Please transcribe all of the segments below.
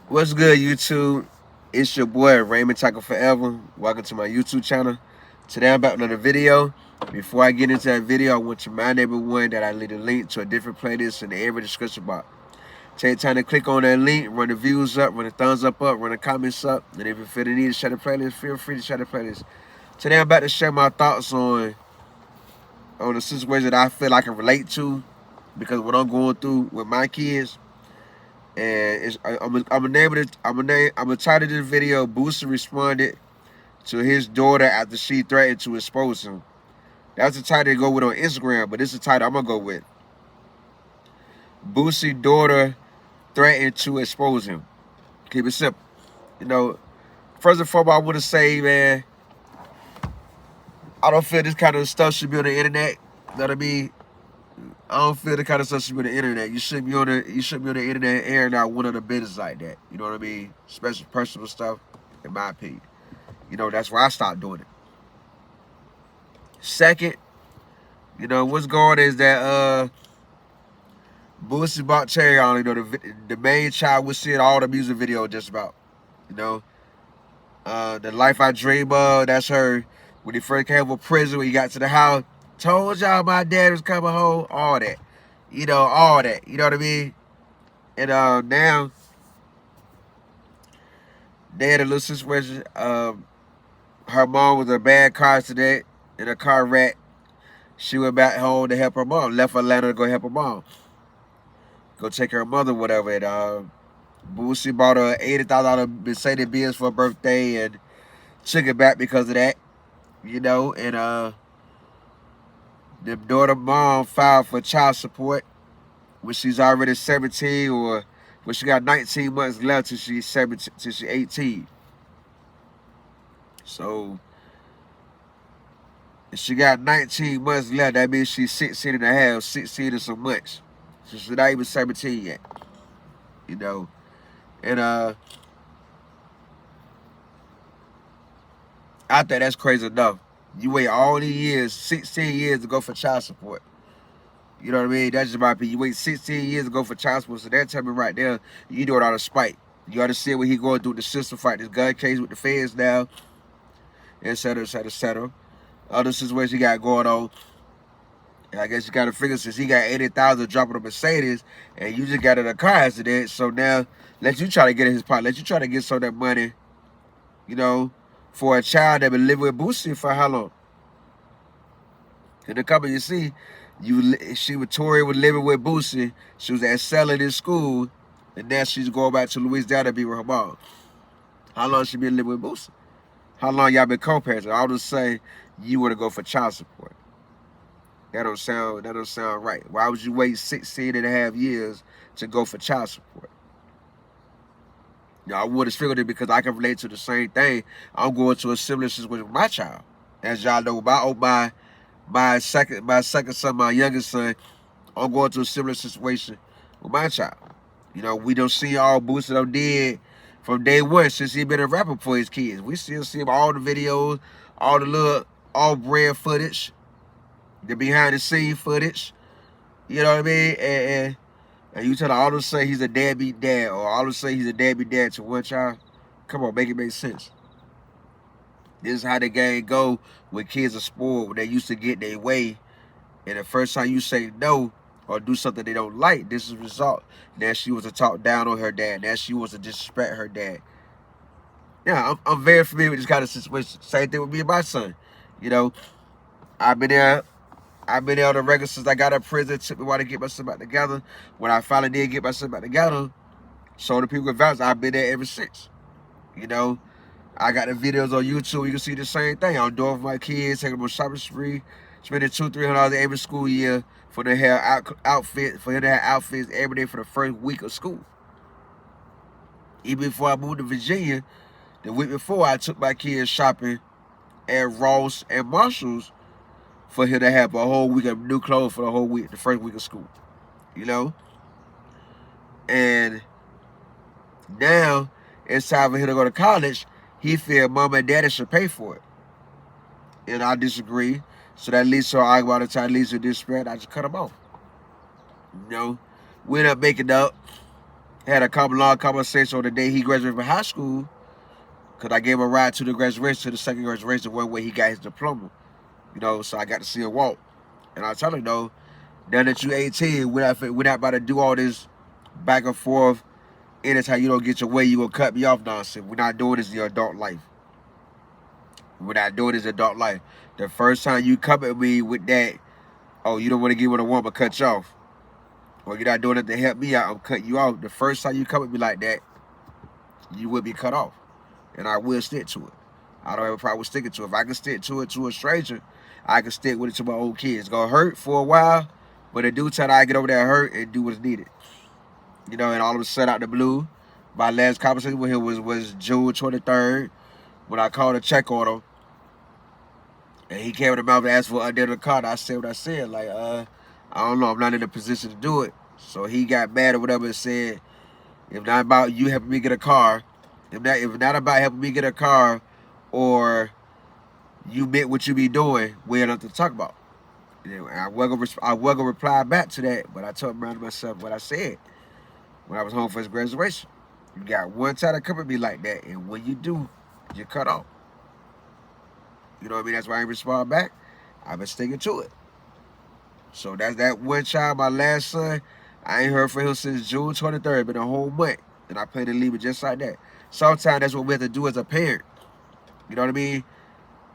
What's good, YouTube? It's your boy Raymond Taco Forever. Welcome to my YouTube channel. Today I'm about another video. Before I get into that video, I want to remind everyone that I leave a link to a different playlist in the every description box. Take time to click on that link, run the views up, run the thumbs up, run the comments up, and if you feel the need to share the playlist, feel free to share the playlist. Today I'm about to share my thoughts on the situation that I feel I can relate to because what I'm going through with my kids. And I'm gonna title this video. Boosie responded to his daughter after she threatened to expose him. That's the title to go with on Instagram, but this is the title I'm gonna go with. Boosie daughter threatened to expose him. Keep it simple. You know, first and foremost, I want to say, man, I don't feel this kind of stuff should be on the internet. You know what I mean? I don't feel the kind of stuff should be on the internet. You shouldn't be on the internet airing out one of the business like that. You know what I mean? Especially personal stuff, in my opinion. You know, that's why I stopped doing it. Second, what's going is that Boosie bought Cherry on, the main child we see in all the music videos just about. You know, the life I dream of, that's her. When he first came from prison, when he got to the house, told y'all my dad was coming home, all that. All that. You know what I mean? And now they had a little situation. Her mom was in a bad car accident in a car wreck. She went back home to help her mom. Left Atlanta to go help her mom. Go take her mother, whatever. And Boosie bought her $80,000 Mercedes Benz for her birthday and took it back because of that. And the daughter mom filed for child support when she's already 17 or when she got 19 months left till she's 17, till she's 18. So if she got 19 months left, that means she's 16 and a half, 16 and some months. So she's not even 17 yet. And I think that's crazy enough. You wait all these years, 16 years to go for child support. You know what I mean? That's just my opinion. You wait 16 years to go for child support, so that tell me right there, you do it out of spite. You understand what he going through with the system, fight this gun case with the feds now, et cetera, et cetera, et cetera. Other situations he got going on. And I guess you got to figure since he got 80,000 dropping a Mercedes, and you just got in a car accident, so now let you try to get in his pocket. Let you try to get some of that money, for a child that been living with Boosie for how long? In the couple you see, Tori was living with Boosie. She was excelling in school, and now she's going back to Louisiana to be with her mom. How long she been living with Boosie? How long y'all been co-parenting? I'll just say you want to go for child support. That don't sound right. Why would you wait 16 and a half years to go for child support? I would have figured it because I can relate to the same thing. I'm going to a similar situation with my child. As y'all know, my second son, my youngest son, I'm going to a similar situation with my child. We don't see all Boosie done did from day one since he been a rapper for his kids. We still see him all the videos, all the little off-brand footage, the behind-the-scene footage. You know what I mean? And you tell all of a sudden he's a deadbeat dad, or all of a sudden he's a deadbeat dad to one child. Come on, make it make sense. This is how the game go when kids are spoiled, when they used to get their way. And the first time you say no or do something they don't like, this is the result. Now she wants to talk down on her dad. Now she wants to disrespect her dad. Yeah, I'm very familiar with this kind of situation. Same thing with me and my son. I've been there. I've been there on the regular since I got out of prison. It took me a while to get myself back together. When I finally did get myself back together, so the people vouch, I've been there ever since. I got the videos on YouTube. You can see the same thing. I'm doing for my kids, taking them on shopping spree, spending $200-300 every school year for their hair outfit, for him to have outfits every day for the first week of school. Even before I moved to Virginia, the week before, I took my kids shopping at Ross and Marshalls for him to have a whole week of new clothes for the whole week, the first week of school. And now it's time for him to go to college. He feel mom and daddy should pay for it. And I disagree. So that leads to an argument all the time, leads to disrespect. I just cut him off. We end up making up. Had a couple long conversation on the day he graduated from high school, because I gave him a ride to the graduation, to the second graduation, one where he got his diploma. So I got to see him walk. And I told him, now that you 18, we're not about to do all this back and forth. Anytime you don't get your way, you gonna cut me off nonsense. We're not doing this in your adult life. We're not doing this in adult life. The first time you come at me with that, oh, you don't want to give what I want, but cut you off. Or you're not doing it to help me out, I'm cutting you off. The first time you come at me like that, you will be cut off. And I will stick to it. I don't have a problem with sticking to it. If I can stick to it to a stranger, I can stick with it to my own kids. It's gonna hurt for a while, but in due time I get over that hurt and do what's needed. And all of a sudden out the blue, my last conversation with him was June 23rd, when I called to check on him. And he came to the mouth and asked for under the car. And I said what I said, like, I don't know, I'm not in a position to do it. So he got mad or whatever and said, if not about you helping me get a car, if not about helping me get a car, or you meant what you be doing, we had nothing to talk about. And I wasn't gonna reply back to that, but I told myself what I said when I was home for his graduation. You got one time to come at me like that, and when you do, you're cut off. You know what I mean? That's why I ain't respond back. I've been sticking to it. So that's that one child, my last son. I ain't heard from him since June 23rd. Been a whole month. And I plan to leave it just like that. Sometimes that's what we have to do as a parent. You know what I mean?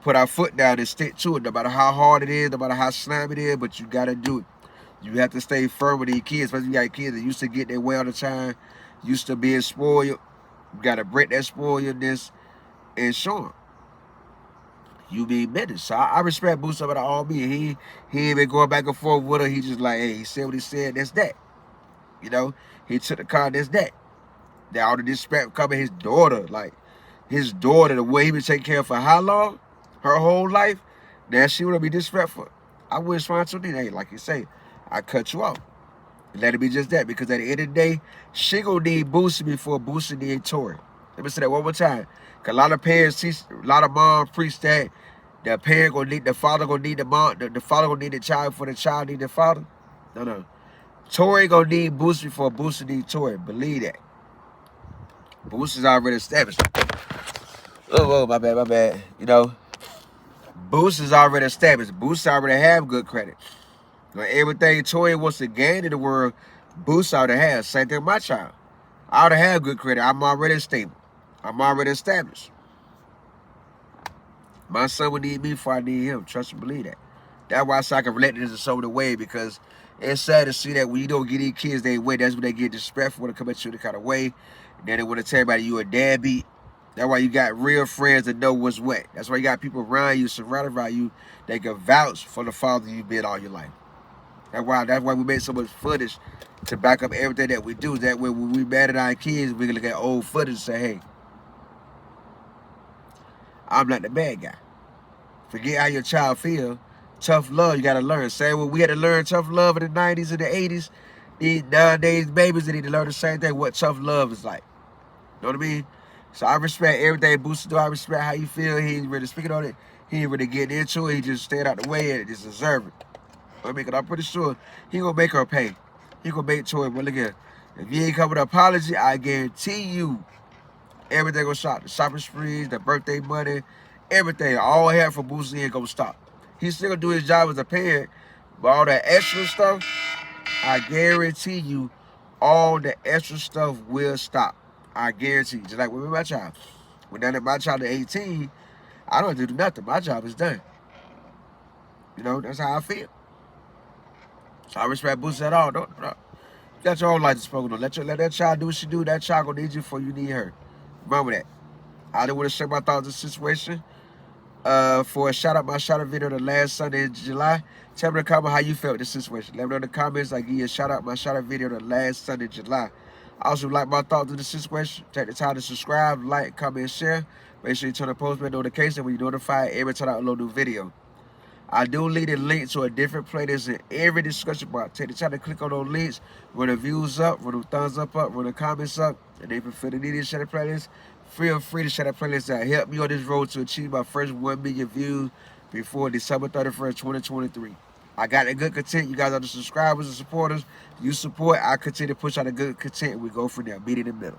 Put our foot down and stick to it. No matter how hard it is, no matter how slimy it is, but you got to do it. You have to stay firm with these kids, especially you got kids that used to get their way all the time, used to being spoiled. You got to break that spoiledness and show them. You mean business. So I respect Boosie about all me. He ain't been going back and forth with her. He just like, hey, he said what he said, that's that. He took the car, that's that. That all the disrespect coming his daughter, like his daughter, the way he been taking care of for how long? Her whole life. Now she wanna be disrespectful. I wouldn't respond to it. Hey, like you say, I cut you off. Let it be just that, because at the end of the day, she gonna need Boosie before Boosie need Tory. Let me say that one more time. Cause a lot of parents teach, a lot of moms preach that the parent gonna need the father, gonna need the mom, the father gonna need the child before the child need the father. No. Tory gonna need Boosie before Boosie need Tory. Believe that. Boosie's already established. Oh, my bad. Boosie's already established. Boosie already have good credit. Everything Tory wants to gain in the world, Boosie already has. Same thing with my child. I already have good credit. I'm already stable. I'm already established. My son would need me before I need him. Trust and believe that. That's why I say I can relate to this in so many ways, because it's sad to see that when you don't get these kids their way, that's when they get disrespectful, when they come at you the kind of way. And then they want to tell everybody you a deadbeat. That's why you got real friends that know what's what. That's why you got people around you, surrounded by you, that can vouch for the father you've been all your life. That's why we make so much footage to back up everything that we do. That way when we mad at our kids, we can look at old footage and say, hey, I'm not the bad guy. Forget how your child feel. Tough love, you got to learn. Same way we had to learn tough love in the 90s and the 80s. These nowadays babies, they need to learn the same thing, what tough love is like. You know what I mean? So I respect everything Boosie do. I respect how you feel. He ain't really speaking on it. He ain't really getting into it. He just stayed out the way and just deserve it. I mean, 'cause I'm pretty sure he gonna make her pay. He gonna make Tory. But look at, if you ain't come with an apology, I guarantee you everything gonna stop. The shopping sprees, the birthday money, everything, all hair for Boosie ain't gonna stop. He's still gonna do his job as a parent, but all that extra stuff, I guarantee you, all the extra stuff will stop. I guarantee you. Just like with my child. When now that my child is 18, I don't have to do nothing. My job is done. That's how I feel. So I respect Boosie at all. Don't. You got your own life to spoken on. Let that child do what she do. That child gonna need you before you need her. Remember that. I didn't want to share my thoughts on the situation. For a shout out video the last Sunday in July. Tell me in the comment how you felt this situation. Let me know in the comments. I give you a shout out video the last Sunday in July. I also like my thoughts on the situation. Take the time to subscribe, like, comment, and share. Make sure you turn the post notification when you're notified every time I upload a new video. I do leave a link to a different playlist in every discussion box. Take the time to click on those links, run the views up, run the thumbs up, run the comments up, and if you feel the need to share the playlist, feel free to share the playlist that help me on this road to achieve my first 1 million views before December 31st, 2023. I got the good content. You guys are the subscribers and supporters. You support. I continue to push out the good content. We go from there. Meet in the middle.